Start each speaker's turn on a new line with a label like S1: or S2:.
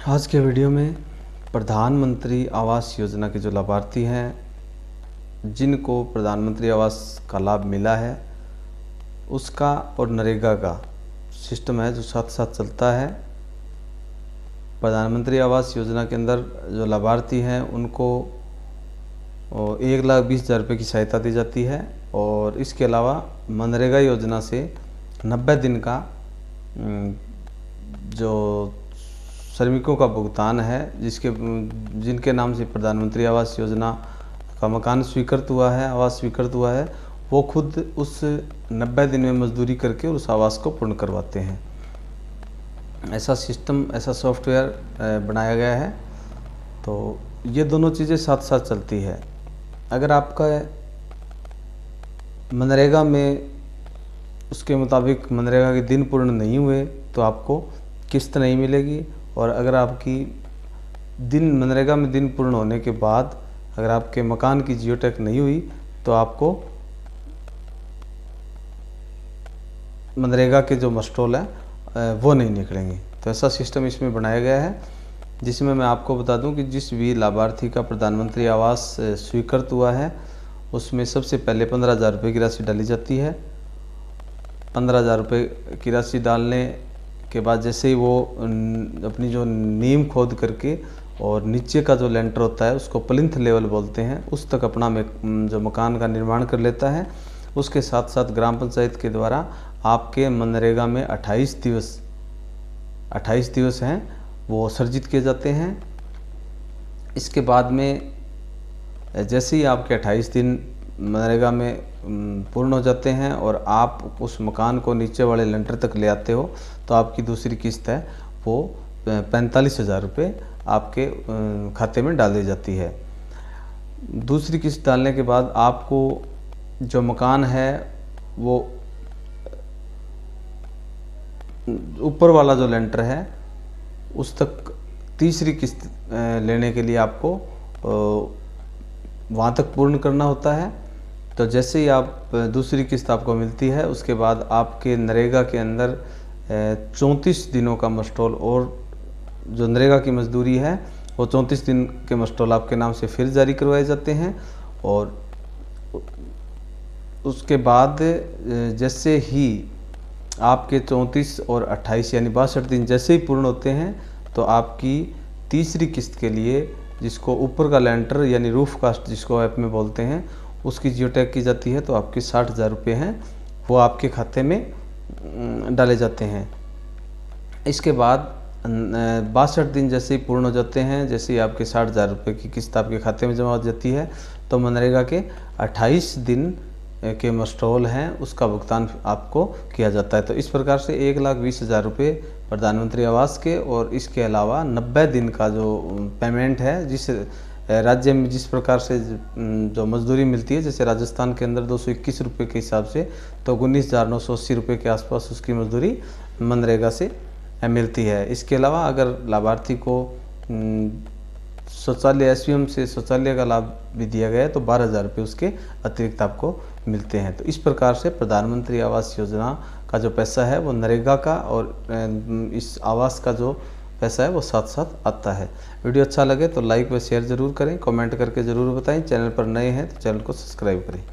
S1: आज के वीडियो में प्रधानमंत्री आवास योजना के जो लाभार्थी हैं, जिनको प्रधानमंत्री आवास का लाभ मिला है, उसका और नरेगा का सिस्टम है जो साथ साथ चलता है। प्रधानमंत्री आवास योजना के अंदर जो लाभार्थी हैं उनको 1,20,000 रुपये की सहायता दी जाती है और इसके अलावा मनरेगा योजना से 90 दिन का जो श्रमिकों का भुगतान है, जिनके नाम से प्रधानमंत्री आवास योजना का मकान स्वीकृत हुआ है, आवास स्वीकृत हुआ है, वो खुद उस 90 दिन में मजदूरी करके उस आवास को पूर्ण करवाते हैं। ऐसा सिस्टम, ऐसा सॉफ्टवेयर बनाया गया है। तो ये दोनों चीज़ें साथ साथ चलती है। अगर आपका मनरेगा में उसके मुताबिक मनरेगा के दिन पूर्ण नहीं हुए तो आपको किस्त नहीं मिलेगी, और अगर आपकी मनरेगा में दिन पूर्ण होने के बाद अगर आपके मकान की जियो टैग नहीं हुई तो आपको मनरेगा के जो मस्टोल है वो नहीं निकलेंगे। तो ऐसा सिस्टम इसमें बनाया गया है, जिसमें मैं आपको बता दूं कि जिस भी लाभार्थी का प्रधानमंत्री आवास स्वीकृत हुआ है उसमें सबसे पहले 15,000 रुपये की राशि डाली जाती है। 15,000 रुपये की राशि डालने के बाद जैसे ही वो अपनी जो नींव खोद करके और नीचे का जो लेंटर होता है उसको प्लिंथ लेवल बोलते हैं, उस तक अपना जो मकान का निर्माण कर लेता है। उसके साथ साथ ग्राम पंचायत के द्वारा आपके मनरेगा में 28 दिवस हैं वो सर्जित किए जाते हैं। इसके बाद में जैसे ही आपके 28 दिन मनरेगा में पूर्ण हो जाते हैं और आप उस मकान को नीचे वाले लेंटर तक ले आते हो तो आपकी दूसरी किस्त है वो 45,000 रुपये आपके खाते में डाल दी जाती है। दूसरी किस्त डालने के बाद आपको जो मकान है वो ऊपर वाला जो लेंटर है उस तक तीसरी किस्त लेने के लिए आपको वहाँ तक पूर्ण करना होता है। तो जैसे ही आप दूसरी किस्त आपको मिलती है उसके बाद आपके नरेगा के अंदर 34 दिनों का मस्टोल, और जो नरेगा की मजदूरी है वो 34 दिन के मस्टोल आपके नाम से फिर जारी करवाए जाते हैं। और उसके बाद जैसे ही आपके 34 और 28 यानी 62 दिन जैसे ही पूर्ण होते हैं तो आपकी तीसरी किस्त के लिए, जिसको ऊपर का लेंटर यानी रूफ कास्ट जिसको ऐप में बोलते हैं, उसकी जियो टैग की जाती है। तो आपके 60,000 रुपये हैं वो आपके खाते में डाले जाते हैं। इसके बाद 62 दिन जैसे ही पूर्ण हो जाते हैं, जैसे ही आपके 60,000 रुपये की किस्त आपके खाते में जमा हो जाती है तो मनरेगा के 28 दिन के मस्टोल हैं उसका भुगतान आपको किया जाता है। तो इस प्रकार से 1,20,000 रुपये प्रधानमंत्री आवास के, और इसके अलावा 90 दिन का जो पेमेंट है, जिस राज्य में जिस प्रकार से जो मजदूरी मिलती है, जैसे राजस्थान के अंदर 221 रुपये के हिसाब से तो 19,980 रुपये के आसपास उसकी मजदूरी मनरेगा से मिलती है। इसके अलावा अगर लाभार्थी को शौचालय एसवीएम से शौचालय का लाभ भी दिया गया है तो 12,000 रुपये उसके अतिरिक्त आपको मिलते हैं। तो इस प्रकार से प्रधानमंत्री आवास योजना का जो पैसा है वो नरेगा का और इस आवास का जो पैसा है वो साथ साथ आता है। वीडियो अच्छा लगे तो लाइक व शेयर ज़रूर करें, कमेंट करके ज़रूर बताएं। चैनल पर नए हैं तो चैनल को सब्सक्राइब करें।